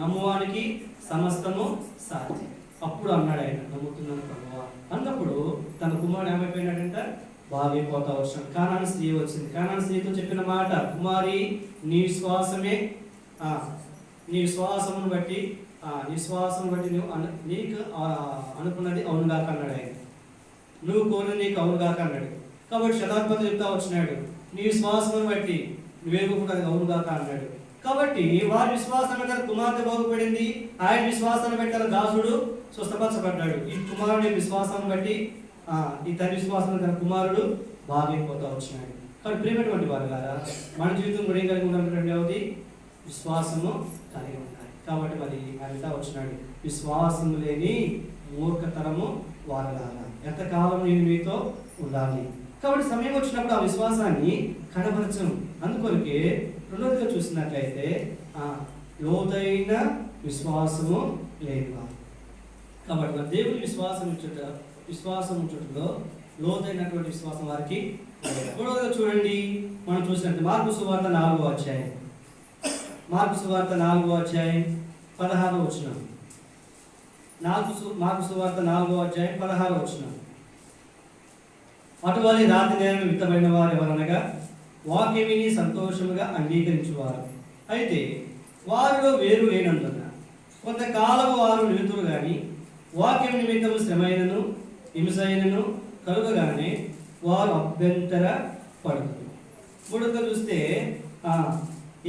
నమ్మువానికి సమస్తము సాధ్యం. అప్పుడు అన్నాడు ఆయన, నమ్ముతున్నాను ప్రభువా అన్నప్పుడు తన కుమారుడు ఏమైపోయినాడంట, బాగైపోతా వచ్చాడు. కానాను స్త్రీ వచ్చింది. కానాను స్త్రీతో చెప్పిన మాట, కుమారి నీ విశ్వాసమే, నీ విశ్వాసమును బట్టి నువ్వు నీకు అనుకున్నది అవునుగాక అన్నాడు ఆయన. నువ్వు కోరిన నీకు అవునుగాక అన్నాడు. కాబట్టి శతాధిపతి చెప్తా వచ్చినాడు, నీ విశ్వాసమును బట్టి నువ్వేమనుకున్నది అవునుగాక అన్నాడు. కాబట్టి వారి విశ్వాసం తన కుమార్తె బాగుపడింది. ఆయన విశ్వాసాన్ని బట్టి తన దాసుడు స్వస్థపరచబడ్డాడు. ఈ కుమారుడి విశ్వాసాన్ని బట్టి ఈ తండ్రి విశ్వాసం తన కుమారుడు బాగైపోతా వచ్చినాడు. కాబట్టి ప్రేమటువంటి వారు కదా మన జీవితం కూడా ఏం కలిగి ఉండాలి? విశ్వాసము కలిగి ఉండాలి. కాబట్టి మరి ఆయన వచ్చినాడు, విశ్వాసం లేని మూర్ఖతరము వారలాగా ఎంతకాలం నేను మీతో ఉండాలి. కాబట్టి సమయం వచ్చినప్పుడు ఆ విశ్వాసాన్ని కనబరచం. అందుకొరకే రెండోదిగా చూసినట్లయితే లోతైన విశ్వాసము లేనివారు. కాబట్టి మరి దేవుని విశ్వాసం ఉంచుటలో లోతైనటువంటి విశ్వాసం వారికి. మూడవదిగా చూడండి, మనం చూసినట్టు మార్కు సువార్త 4వ అధ్యాయం, మార్కు సువార్త 4వ అధ్యాయం 16వ వచనం. మార్కు సువార్త 4వ అధ్యాయం 16వ వచనం. అటువలి రాతి నేలను విత్తబడిన వారు ఎవరనగా వాక్యం విని సంతోషముగా అంగీకరించువారు. అయితే వారిలో వేరు లేనందున కొంతకాలము వారు నిలుతురు కానీ వాక్యం నిమిత్తము శ్రమైనను హింసైనను కలుగగానే వారు అభ్యంతర పడుతుంది. మూడోగా చూస్తే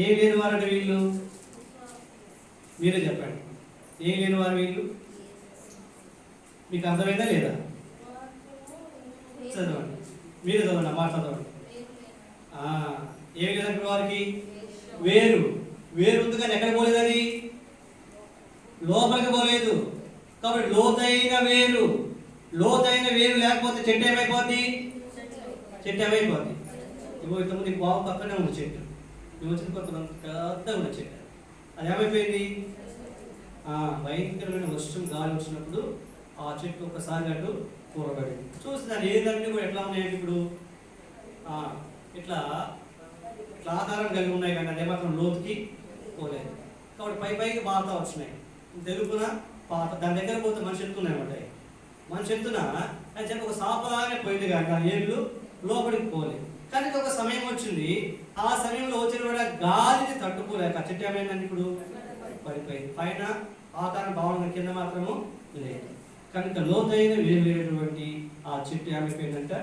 ఏం లేని వారంటే వీళ్ళు, మీరే చెప్పండి. ఏం లేని వారు వీళ్ళు, మీకు అర్థమైందా లేదా? చదవండి, మీరే చదవండి, మాట చదవండి. ఏమి లేదంటే వారికి వేరు ఉంది కానీ ఎక్కడ పోలేదు, అది లోపలికి పోలేదు. కాబట్టి లోతైన వేరు లేకపోతే చెట్టు ఏమైపోద్ది? ఇంతకుముందు నీకు బాగు పక్కనే ఉంది చెట్టు, నువ్వు వచ్చిన కొత్త పెద్దగా ఉన్న చెట్టు, అది ఏమైపోయింది? భయంకరమైన వర్షం గాలి వచ్చినప్పుడు ఆ చెట్టు ఒక్కసారి అటు కూరబడింది. చూసి దాని ఏదన్నీ కూడా ఎట్లా ఉన్నాయండి ఇప్పుడు ఇట్లా ఆధారం కలిగి ఉన్నాయి కానీ అదే మాత్రం లోతుకి పోలేదు. కాబట్టి పైకి బాగా వచ్చినాయి, తెలుపున పాత దాని దగ్గర పోతే మనిషి ఎత్తున్నాయి అన్నమాట. మనిషి ఎత్తున అని చెప్పి ఒక సాపలాగానే పోయింది కానీ ఆ ఏళ్ళు లోపలికి పోలేదు. కానీ ఒక సమయం వచ్చింది, ఆ సమయంలో వచ్చిన కూడా గాలిని తట్టుకోలేక చెట్టు ఏమైందండి ఇప్పుడు పడిపోయింది. పైన ఆకారం భావన కింద మాత్రము లేదు. కనుక లోతైన వేరు లేనటువంటి ఆ చెట్టు ఏమైపోయిందంట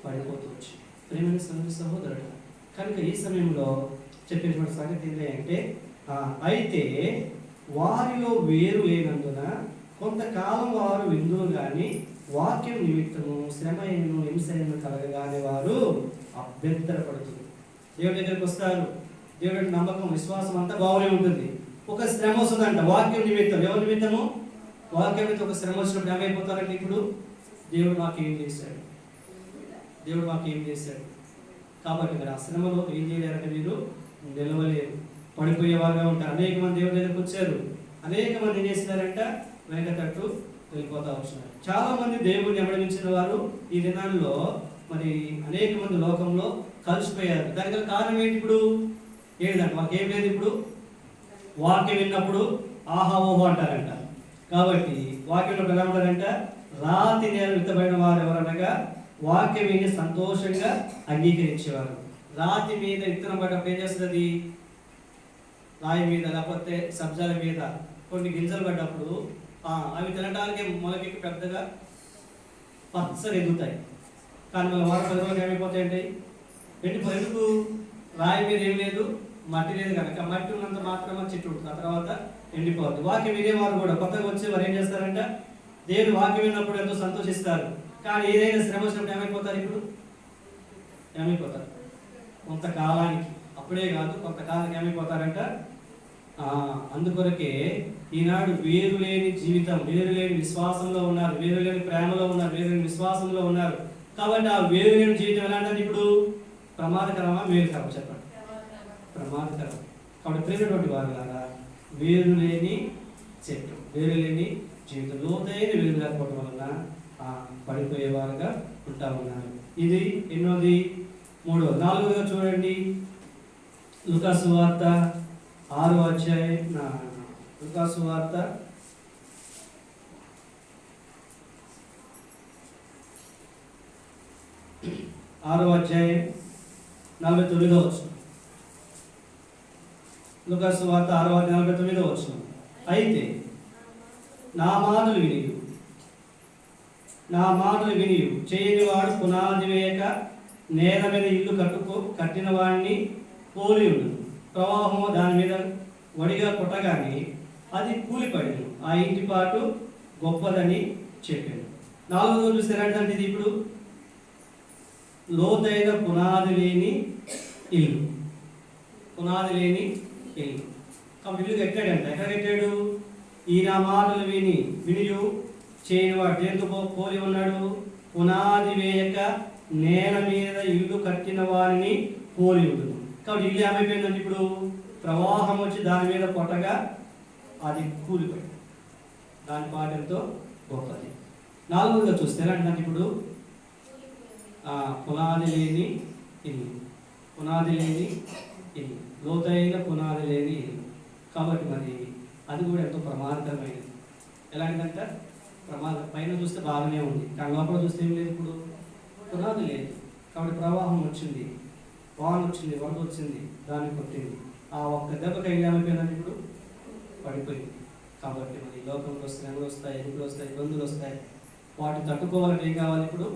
పడిపోతూ వచ్చింది. ప్రేమ సహోదరుడు, కనుక ఈ సమయంలో చెప్పినటువంటి సంగతి ఏంటంటే అయితే వారిలో వేరు లేనందున కొంతకాలం వారు విందులు కానీ వాక్యం నిమిత్తము శ్రమ అయినను హింస అయినను కలగగానే వారు అభ్యంతరపడుతుంది. దేవుడి దగ్గరికి వస్తారు, దేవుడి నమ్మకం విశ్వాసం అంతా బాగానే ఉంటుంది. ఒక శ్రమ వస్తుందంట వాక్యం నిమిత్తం. ఎవరి నిమిత్తము? వాక్యం నిమిత్తం ఒక శ్రమ వచ్చినప్పుడు ఏమైపోతారంటే, ఇప్పుడు దేవుడు మాకు ఏం చేశాడు, దేవుడు మాకు ఏం చేశాడు. కాబట్టి మరి ఆ శ్రమలో ఏం చేయలేరంటే మీరు నిలవలేరు, పడిపోయేవారుగా ఉంటారు. అనేక మంది దేవుడి దగ్గరికి వచ్చారు, అనేక మంది ఏం చేసినారంట వెనక తట్టు వెళ్ళిపోతా వచ్చినారు. చాలా మంది దేవుడిని వెంబడించిన వారు ఈ దినాల్లో మరి అనేక మంది లోకంలో కలిసిపోయారు. దానికి కారణం ఏంటి? ఇప్పుడు ఏంటంటే మాకేం లేదు, ఇప్పుడు వాక్యం విన్నప్పుడు ఆహా ఓహో అంటారంట. కాబట్టి వాక్యంలో ఎలా ఉంటారంట, రాతి నేల విత్తబడిన వారు ఎవరనగా వాక్యం విని సంతోషంగా అంగీకరించేవారు. రాతి మీద విత్తనం పడ్డప్పుడు ఏం చేస్తుంది? రాయి మీద లేకపోతే సబ్జాల మీద కొన్ని గింజలు పడ్డప్పుడు అవి తినడానికి మొలకెక్కి పెద్దగా పచ్చగా ఎదుగుతాయి. కానీ మళ్ళీ వారం 10 రోజులు ఏమైపోతాయండి, ఎండిపోయి. ఎందుకు? రాయి మీద ఏం లేదు, మట్టి లేదు కనుక. మట్టి ఉన్నంత మాత్రమే చెట్టు ఉంటుంది, ఆ తర్వాత ఎండిపోతుంది. వాక్యం వినేవారు కూడా కొత్తగా వచ్చేవారు ఏం చేస్తారంట, దేవుడు వాక్యం విన్నప్పుడు ఎంతో సంతోషిస్తారు. కానీ ఏదైనా శ్రమ వచ్చినప్పుడు ఏమైపోతారు? ఇప్పుడు ఏమైపోతారు? కొంతకాలానికి, అప్పుడే కాదు కొంతకాలానికి ఏమైపోతారంట. అందుకొరకే ఈనాడు వేరు లేని జీవితం, వేరు లేని విశ్వాసంలో ఉన్నారు, వేరు లేని ప్రేమలో ఉన్నారు, వేరు లేని విశ్వాసంలో ఉన్నారు. కాబట్టి ఆ వేరు లేని జీవితం ఎలాంటిది? ఇప్పుడు ప్రమాదకరమా మేలుకరమా? చెప్పండి. ప్రమాదకరం. కాబట్టి ప్రేమటువంటి వారు లాగా వేరు లేని చెట్టు, వేరు లేని జీవితం, లోతైన వేరు లేకపోవడం వలన పడిపోయేవారుగా ఉంటా ఉన్నారు. ఇది ఎన్నోది? 3వ. 4వదిగా చూడండి, లూకా సువార్త 6వ అధ్యాయం. లూకా సువార్త 6వ అధ్యాయం 49వ వచనం. లూకా సువార్త 6వ అధ్యాయం 49వ వచనం. అయితే నా మాటలు విని చేయని వాడు పునాది వేయక నేల మీద ఇల్లు కట్టిన వాడిని పోలి ఉండు. ప్రవాహము దాని మీద వడిగా కొట్టగానే అది కూలిపడింది, ఆ ఇంటి పాటు గొప్పదని చెప్పాడు. 4వ చూసారంటే ఇది ఇప్పుడు లోతైన పునాది లేని ఇల్లు, పునాది లేని ఇల్లు. కాబట్టి ఇల్లు కట్టాడంట. ఎక్కడ కట్టాడు? ఈయన మాటలు వినియు చేయని వాడు దేంతో పోలి ఉన్నాడు? పునాది వేయక నేల మీద ఇల్లు కట్టిన వారిని పోలి ఉంటుంది. కాబట్టి ఇల్లు ఏమైపోయిందండి? ఇప్పుడు ప్రవాహం వచ్చి దాని మీద కొట్టగా అది కూలిపోయింది, దాని పాటలతో గొప్పది. 4వదిగా చూస్తే అంటే ఇప్పుడు పునాది లేని ఇల్లు, పునాది లేని ఇల్లు, లోతైన పునాది లేని ఇల్లు. కాబట్టి మరి అది కూడా ఎంతో ప్రమాదకరమైనది. ఎలాంటిదంటే పైన చూస్తే బాగానే ఉంది, కానీ లోపల చూస్తే ఏం లేదు, ఇప్పుడు పునాది లేదు. కాబట్టి ప్రవాహం వచ్చింది, వాన వచ్చింది, వరద వచ్చింది, దాన్ని కొట్టింది. ఆ ఒక్క దెబ్బకి ఏమైపోయిందంటే ఇప్పుడు పడిపోయింది. కాబట్టి మరి లోకంలో శ్రమలు వస్తాయి, ఎదుగులు వస్తాయి, ఇబ్బందులు వస్తాయి. వాటిని తట్టుకోవాలంటే ఏం కావాలి? ఇప్పుడు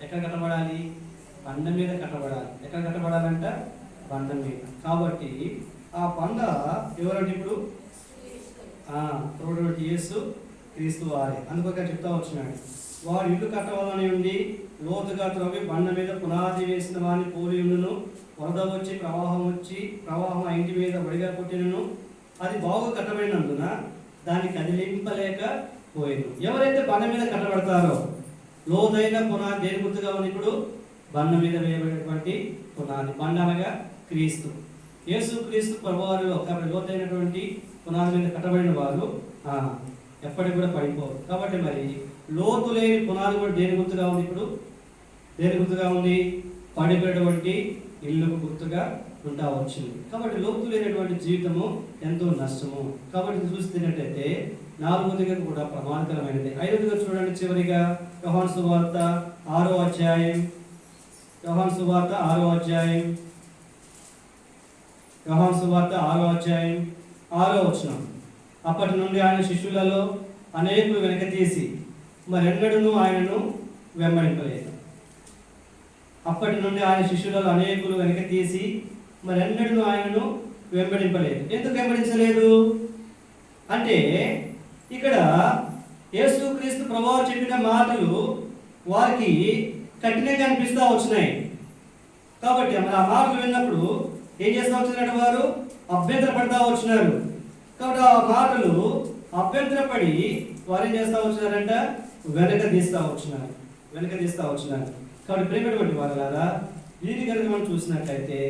ఎక్కడ కట్టబడాలి? బండ మీద కట్టబడాలి. ఎక్కడ కట్టబడాలంట? బండ మీద. కాబట్టి ఆ బండ ఎవరంటే ఇప్పుడు ప్రభువు యేసు క్రీస్తు వారే. అందుకొక చెప్తా వచ్చినాడు, వాడు ఇల్లు కట్టవాలని ఉండి లోతుగా త్రవ్వి బండ మీద పునాది వేసిన వాడిని పోలి ఉండును. వరద వచ్చి ప్రవాహం ఆ ఇంటి మీద వడిగా కొట్టినను, అది బాగా కట్టబడినందున దాన్ని కదిలింపలేక పోయింది. ఎవరైతే బండ మీద కట్టబడతారో, లోతైన పునాది దేని గుర్తుగా ఉంది? ఇప్పుడు బండ మీద వేయబడినటువంటి పునాది. బండ అనగా క్రీస్తు, యేసు క్రీస్తు ప్రభువారిలో. కాబట్టి లోతైనటువంటి పునాది మీద కట్టబడిన వారు ఎప్పటికి కూడా పడిపోరు. కాబట్టి మరి లోతు లేని పునాది కూడా దేని గుర్తుగా ఉంది? ఇప్పుడు దేని గుర్తుగా ఉంది? పడిపోయినటువంటి ఇల్లుకు గుర్తుగా ఉంటా వచ్చింది. కాబట్టి లోతు లేనటువంటి జీవితము ఎంతో నష్టము. కాబట్టి చూస్తున్నట్టయితే 4వదిగా కూడా ప్రమాదకరమైనది. 5వదిగా చూడండి, చివరిగా యోహాను సువార్త 6వ అధ్యాయం. యోహాను సువార్త 6వ అధ్యాయం 6వ వచనం. అప్పటి నుండి ఆయన శిష్యులలో అనేకులు వెనక తీసి మరెన్నడూ ఆయనను వెంబడింపలేదు. అప్పటి నుండి ఆయన శిష్యులలో అనేకులు వెనక తీసి మరెన్నడూ ఆయనను వెంబడింపలేదు. ఎందుకు వెంబడించలేదు అంటే ఇక్కడ యేసుక్రీస్తు ప్రభువు చెప్పిన మాటలు వారికి కఠినంగా అనిపిస్తూ వచ్చినాయి. కాబట్టి మరి ఆ మాటలు విన్నప్పుడు ఏం చేస్తూ వచ్చినట్టు వారు అభ్యంతర పడతా వచ్చినారు. కాబట్టి ఆ మాటలు అభ్యంతరపడి వారు ఏం చేస్తూ వచ్చినారంట, వెనక తీస్తూ వచ్చినారు. కాబట్టి ప్రేమటువంటి వారు కదా, వీరికి కనుక మనం చూసినట్లయితే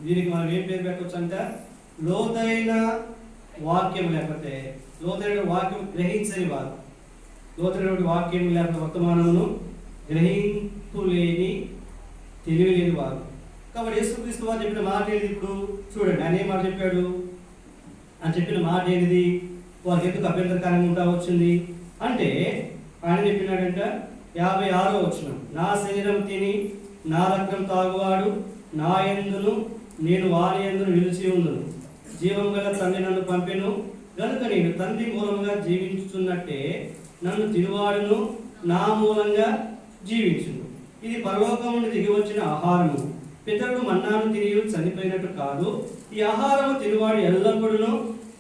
వీరికి మనం ఏం పేరు పెట్టవచ్చు అంటే లోతైన వాక్యం, లేకపోతే లోతైన వాక్యం గ్రహించని వారు, లోతైన వాక్యం లేకపోతే వర్తమానమును గ్రహింపులేని తెలియలేని వారు. కాబట్టి యేసుక్రీస్తు వారు చెప్పిన మాట ఏది? ఇప్పుడు చూడండి, ఆయన ఏం మాట చెప్పాడు? అని చెప్పిన మాట ఏంటిది? వారికి ఎందుకు అభ్యంతరకరంగా ఉంటా వచ్చింది అంటే ఆయన చెప్పినాడంట 56వ వచనం, నా శరీరం తిని నా రక్తం తాగువాడు నా యందును నేను వారి యందును నిలిచి ఉండును, జీవం గల తండ్రి నన్ను పంపెను కనుక నేను తండ్రి మూలంగా జీవించుతున్నట్టే నన్ను తినువాడును నా మూలంగా జీవించును. ఇది పరలోకం నుండి దిగి వచ్చిన ఆహారము, పితరుడు మన్నాను తిని చనిపోయినట్టు కాదు. ఈ ఆహారము తినువాడు ఎల్లప్పుడూ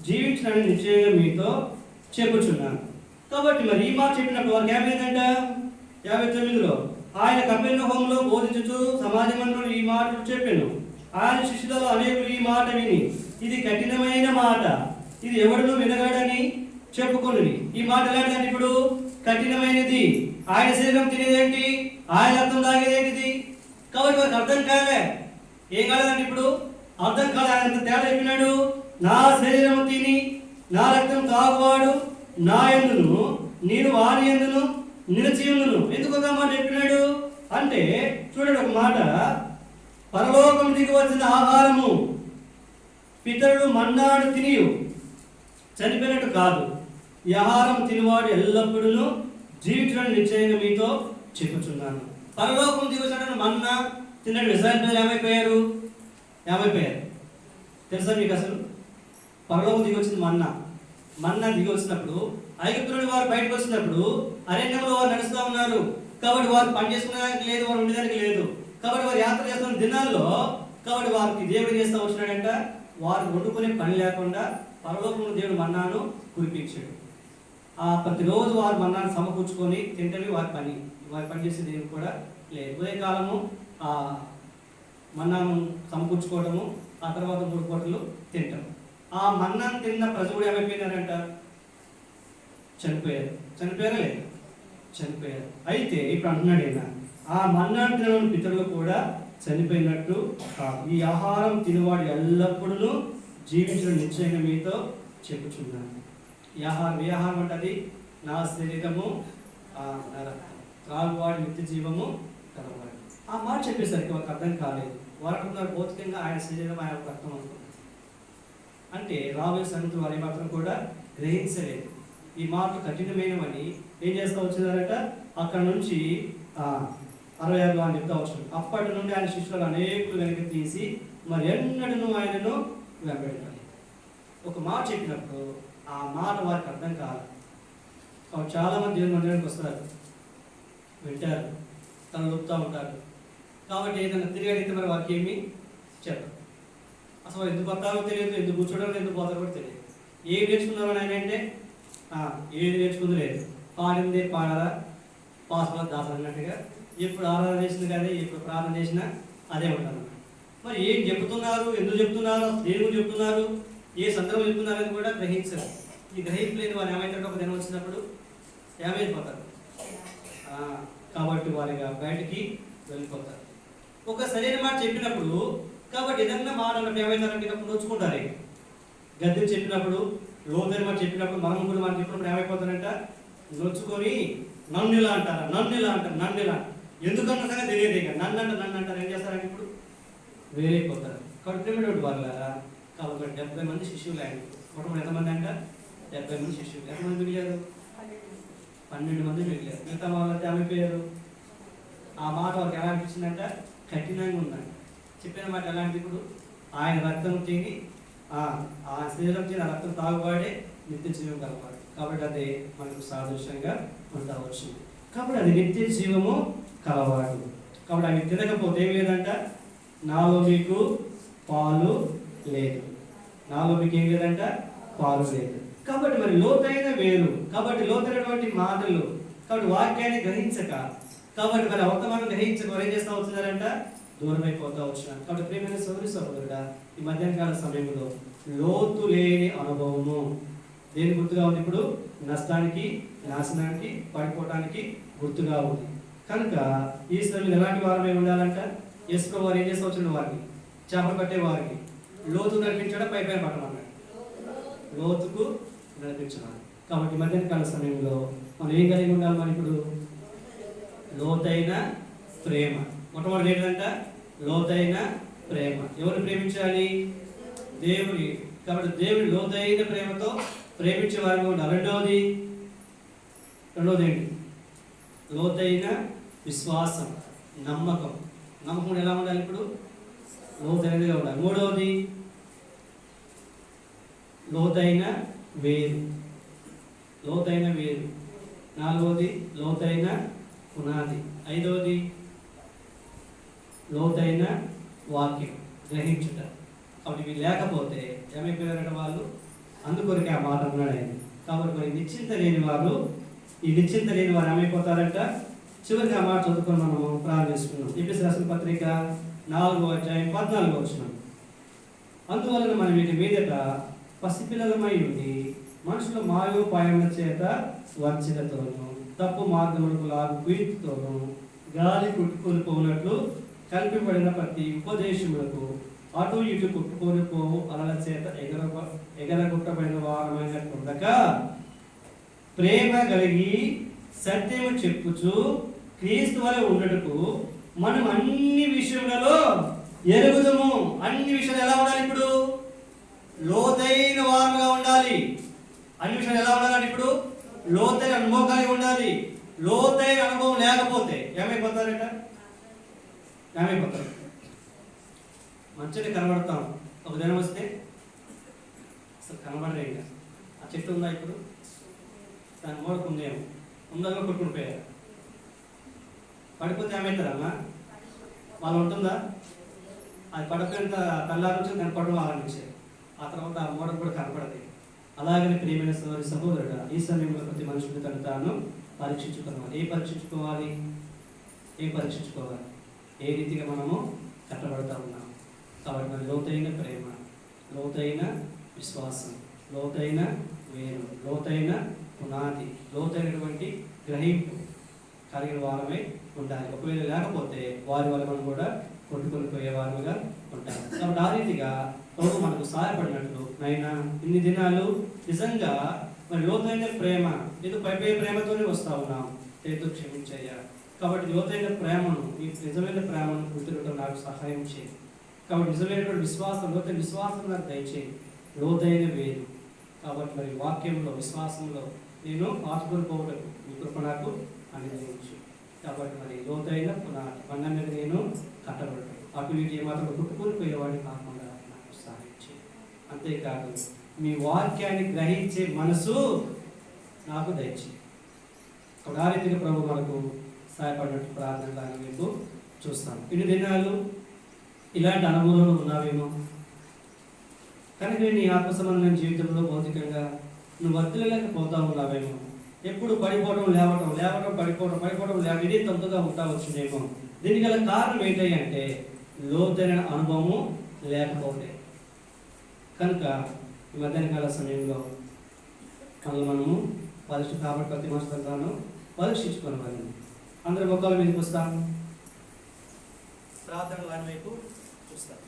జీవించడానికి నిశ్చయంగా మీతో చెప్పుచున్నాను. కాబట్టి మరి ఈ మాట చెప్పినప్పుడు వారికి ఏమైందంట 59లో, ఆయన కపెర్నహూములో బోధించుచు సమాజ మందిరంలో ఈ మాటలు చెప్పాను. ఆయన శిష్యులలో అనేకులు ఈ మాట విని ఇది కఠినమైన మాట, ఇది ఎవడును వినగాడని చెప్పుకొనిది. ఈ మాట ఎలాంటిదంటే ఇప్పుడు కఠినమైనది. ఆయన శరీరం తినేదేంటి, ఆయన రక్తం తాగేదేంటిది. కాబట్టి వారికి అర్థం కాలే. ఏం కాలేదండి ఇప్పుడు అర్థం కాలే. ఆయన తేడా చెప్పినాడు, నా శరీరం తిని నా రక్తం తాగువాడు నా యందును నేను వారి యందును నిలిచి ఉండును. ఎందుకు ఒక మాట చెప్పినాడు అంటే చూడండి, ఒక మాట, పరలోకం దిగి వచ్చిన ఆహారము, పితరుడు మన్నాడు తిని చనిపోయినట్టు కాదు. ఈ ఆహారం తినివాడు ఎల్లప్పుడూ జీవించడానికి నిశ్చయంగా మీతో చెప్పుచున్నాను. పరలోకం దిగి వచ్చిన మన్నా తిన్నట్టు ఇశ్రాయేలు ప్రజలు ఏమైపోయారు? తెలుసా మీకు? అసలు పరలోకం దిగి వచ్చింది మన్నా దిగి వచ్చినప్పుడు ఐగుప్తు నుండి వారు బయటకు వచ్చినప్పుడు అరణ్యంలో వారు నడుస్తూ ఉన్నారు. కాబట్టి వారు పని చేసుకునేదానికి లేదు, వారు ఉండేదానికి లేదు. కాబట్టి వారు యాత్ర చేస్తున్న దినాల్లో కాబట్టి వారికి దేవుడు చేస్తూ వచ్చినాడంట, వారు వండుకునే పని లేకుండా పరలోకంలో దేవుడు మన్నాను కురిపించాడు. ప్రతిరోజు వారు మన్నాను సమకూర్చుకొని తింటవి వారి పని చేసే దేవుడు కూడా లేదు. ఉదయకాలము మన్నాను సమకూర్చుకోవడము, ఆ తర్వాత 3 పూటలు తింటాం. ఆ మన్నాను తిన్న ప్రజలు ఏమైపోయినారంట? చనిపోయారా లేదు? చనిపోయారు. అయితే ఇప్పుడు అంటున్నాడు ఈయన, ఆ మన్నాను తినని పితరులు కూడా చనిపోయినట్టు కాదు. ఈ ఆహారం తినవాడు ఎల్లప్పుడూ జీవించడం నిశ్చయంగా మీతో చెప్పుచున్నాను. ఈ ఆహారం అంటే నా శరీరము నా రక్తం, త్రాగువాడి నిత్య జీవము కలవాడు. ఆ మాట చెప్పేసరికి వాళ్ళకి అర్థం కాలేదు. వారు భౌతికంగా ఆయన శరీరం ఆయన రక్తం అనుకున్నారు. అంటే రాబోయే సంగతులు వారి మాత్రం కూడా గ్రహించలేదు. ఈ మాటలు కఠినమైనవని ఏం చేస్తూ వచ్చినారట? అక్కడ నుంచి 66 అని చెప్తా వచ్చాడు. అప్పటి నుండి ఆయన శిష్యులు అనేకులు వెనక్కి తీసి మరి ఎన్నడూ ఆయనను వెంబడించాలి. ఒక మాట చెప్పినప్పుడు ఆ మాట వారికి అర్థం కాదు. కాబట్టి చాలామంది దేవుని మందిరానికి వస్తారు, వింటారు, తను లొప్తూ ఉంటారు. కాబట్టి ఏదైనా తిరిగి అడిగితే మరి వారికి ఏమి చెప్పరు. అసలు ఎందుకు వస్తారో తెలియదు, ఎందుకు కూర్చోవడం, ఎందుకు పోతారో కూడా తెలియదు. ఏం నేర్చుకున్నారు ఆయన అంటే ఏది నేర్చుకుంది లేదు. పాడిందే పాడారా పాసుల దాస అన్నట్టుగా ఎప్పుడు ఆరాధన చేసింది కానీ ఎప్పుడు ప్రార్థన చేసినా అదే ఉంటారు. మరి ఏం చెప్తున్నారు, ఎందుకు చెప్తున్నారు, దేని గురించి చెప్తున్నారు, ఏ సందర్భం చెప్తున్నారు అని కూడా గ్రహించరు. ఈ గ్రహింపు లేని వారు ఏమైతే ఒక దినం వచ్చినప్పుడు ఏమైపోతారు. కాబట్టి వారిగా బయటికి వెళ్ళిపోతారు. ఒక సరైన మాట చెప్పినప్పుడు కాబట్టి ఏదన్నా మాట అన్నట్టు ఏమైతారంటే అప్పుడు నొచ్చుకుంటారు. గద్దెలు చెప్పినప్పుడు, లోతైన మాట చెప్పినప్పుడు, మనం కూడా మాట చెప్పినప్పుడు ఏమైపోతారంట? నొచ్చుకొని నన్ను ఇలా అంటారు. ఎందుకన్నా సరే తెలియదు. ఇక నన్ను అంటారు. ఏం చేస్తారంటే ఇప్పుడు వేరైపోతారు. కాబట్టి ప్రేమటువంటి వాళ్ళారా, కాబట్టి 70 మంది శిష్యులు ఆయన కుటుంబం ఎంతమంది అంట? 70 మంది శిష్యులు. ఎంతమంది మిగిలారు? 12 మంది మిగిలారు. మిగతా వాళ్ళంతా ఏమైపోయారు? ఆ మాట వాళ్ళకి ఎలా అనిపించిందంట? కఠినంగా ఉందంట. చెప్పిన మాట ఎలాంటి? ఇప్పుడు ఆయన రక్తం తిని ఆ శరీరం తిని ఆ రక్తం తాగువాడే నిత్య జీవం కలవాడు. కాబట్టి అది మనకు సాదృశ్యంగా ఉంటా వచ్చింది. కాబట్టి అది నిత్య జీవము కలవాడు. కాబట్టి ఆయన తినకపోతే ఏం లేదంట? నాలో మీకు పాలు లేదు. నాలో మీకు ఏం లేదంట? పాలు లేదు. కాబట్టి మరి లోతైన వేరు, కాబట్టి లోతైనటువంటి మాటలు, కాబట్టి వాక్యాన్ని గ్రహించక, కాబట్టి మరి అవతమానం గ్రహించక ఏం చేస్తూ వచ్చినారంట, దూరం అయిపోతూ వచ్చినారు. కాబట్టి ప్రియమైన సోదరి సోదరుడా, ఈ మధ్యాహ్నకాల సమయంలో లోతు లేని అనుభవము దేని గుర్తుగా ఉంది? ఇప్పుడు నష్టానికి, నాశనానికి, పడిపోవటానికి గుర్తుగా ఉంది. కనుక ఈ సమయంలో ఎలాంటి వారమై ఉండాలంట? యేసు వారు ఏం చేస్తూ వచ్చిన వారికి, చేపలు పట్టే వారికి లోతు నడిపించడం, పై పైన పట్టమన్నాడు, లోతుకు నడిపించడం. కాబట్టి మధ్యాహ్నకాల సమయంలో మనం ఏం కలిగి ఉండాలి? మరి ఇప్పుడు లోతైన ప్రేమ. మొట్టమొదటి ఏంటంట? లోతైన ప్రేమ. ఎవరు ప్రేమించాలి? దేవుడి. కాబట్టి దేవుడి లోతైన ప్రేమతో ప్రేమించే వారిగా ఉండాలి. రెండవది ఏంటి? లోతైన విశ్వాసం, నమ్మకం. నమ్మకం ఎలా ఉండాలి? ఇప్పుడు లోతైనదిగా ఉండాలి. మూడవది లోతైన వేరు, లోతైన వేరు. నాలుగవది లోతైన పునాది. ఐదవది లోతైన వాక్యం, గ్రహించుట. కాబట్టి ఇవి లేకపోతే ఏమైపోయారంటే వాళ్ళు, అందుకొరికి ఆ మాట అన్నాడు ఆయన. కాబట్టి మరి నిశ్చింత లేని వారు, ఈ నిశ్చింత లేని వారు ఏమైపోతారంట? చివరికి ఆ మాట చదువుకొని మనము ప్రారంభిస్తున్నాం. ఎఫెసీయులకు రాసిన పత్రిక 4వ అధ్యాయం 14వ వచనం. అందువలన మనం వీటి మీదట పసిపిల్లలమై ఉండి మనుషుల మాయోపాయముల చేత వంచనతోనూ తప్పు మార్గములకు లాగు కీర్తితోనూ గాలి కొట్టుకొని పోనట్లు కల్పింపబడిన ప్రతి ఉపదేశములకు అటు ఇటు కొట్టుకొని పోవు అలల చేత ఎగరగొట్టబడిన వారమైన ఉండక ప్రేమ కలిగి సత్యము చెప్పుచు క్రీస్తు వలె ఉండటకు మనం అన్ని విషయములలో ఎరుగుదము. అన్ని విషయాలు ఎలా ఉండాలి? ఇప్పుడు లోతైన వారుగా ఉండాలి. అన్ని విషయాలు ఎలా ఉండాలంటే ఇప్పుడు లోతైన అనుభవం కలిగి ఉండాలి. లోతైన అనుభవం లేకపోతే ఏమైపోతారట? ఏమైపోతారు? మంచిగా కనబడతాం, ఒక దినం వస్తే అసలు కనబడరే. ఇంకా ఆ చెట్టు ఉందా? ఇప్పుడు దాని మూడకుందేమో ఉందా, కొట్టుకుని పోయారు. పడిపోతే ఏమవుతారమ్మా? వాళ్ళు ఉంటుందా? అది పడిపోయినంత తెల్లారి నుంచి దాన్ని పడడం ఆరంభించారు. ఆ తర్వాత ఆ మూడ కూడా కనపడదు. అలాగనే ప్రియమైన సహోదరుడు, ఈ సమయంలో ప్రతి మనుషుడు తను తాను పరీక్షించుకోవాలి. ఏం పరీక్షించుకోవాలి? ఏ రీతిగా మనము కట్టబడతా ఉన్నాం. కాబట్టి మన లోతైన ప్రేమ, లోతైన విశ్వాసం, లోతైన వేరు, లోతైన పునాది, లోతైనటువంటి గ్రహింపు కలిగిన వారమై ఉండాలి. ఒకవేళ లేకపోతే వారి వల్ల మనం కూడా కొట్టుకొని పోయేవారుగా ఉంటారు. కాబట్టి ఆ రీతిగా ప్రభు మనకు సహాయపడినట్లు నైనా ఇన్ని దినాలు నిజంగా మరి లోతైన ప్రేమ, ఏదో పై ప్రేమతోనే వస్తా ఉన్నాం, చేతో క్షమించయ్యా. కాబట్టి లోతైన ప్రేమను, ఈ నిజమైన ప్రేమను గుర్తుడటం నాకు సహాయం చేయి. కాబట్టి నిజమైనటువంటి విశ్వాసం, లోతైన విశ్వాసం నాకు దయచేయి. లోతైన వేరు. కాబట్టి మరి వాక్యంలో, విశ్వాసంలో నేను ఆశపడి పోవటం మీ కృప నాకు అనుగ్రహించు. కాబట్టి మరి లోతైన పునాది బండ మీద నేను కట్టబడటం, అటు ఇటు ఏమాత్రం కొట్టుకొని పోయేవాడిని కాకుండా నాకు సహాయం చేయి. అంతేకాదు మీ వాక్యాన్ని గ్రహించే మనసు నాకు దయచేయి. ఆ రీతిగా ప్రభు మనకు సహాయపడినట్టు ప్రార్థనలాగా మీకు చూస్తాను. ఇన్ని దినాలు ఇలాంటి అనుభవంలో ఉన్నావేమో, కనుక నీ ఆత్మ సంబంధమైన జీవితంలో భౌతికంగా నువ్వు వర్తిల్లలేకపోతా ఉన్నావేమో, ఎప్పుడు పడిపోవడం లేవటం, లేవటం పడిపోవడం ఇదే తొందరగా ఉంటా వచ్చిందేమో. దీనికి గల కారణం ఏంటంటే లోతైన అనుభవము లేకపోతే. కనుక ఈ మధ్యాహ్నకాల సమయంలో మనము కాబట్టి ప్రతి మాసంగాను పరీక్షించుకోవాలి. అందరి ముఖాల మీదకి వస్తాం, ప్రార్థన వారి వైపు చూస్తాం.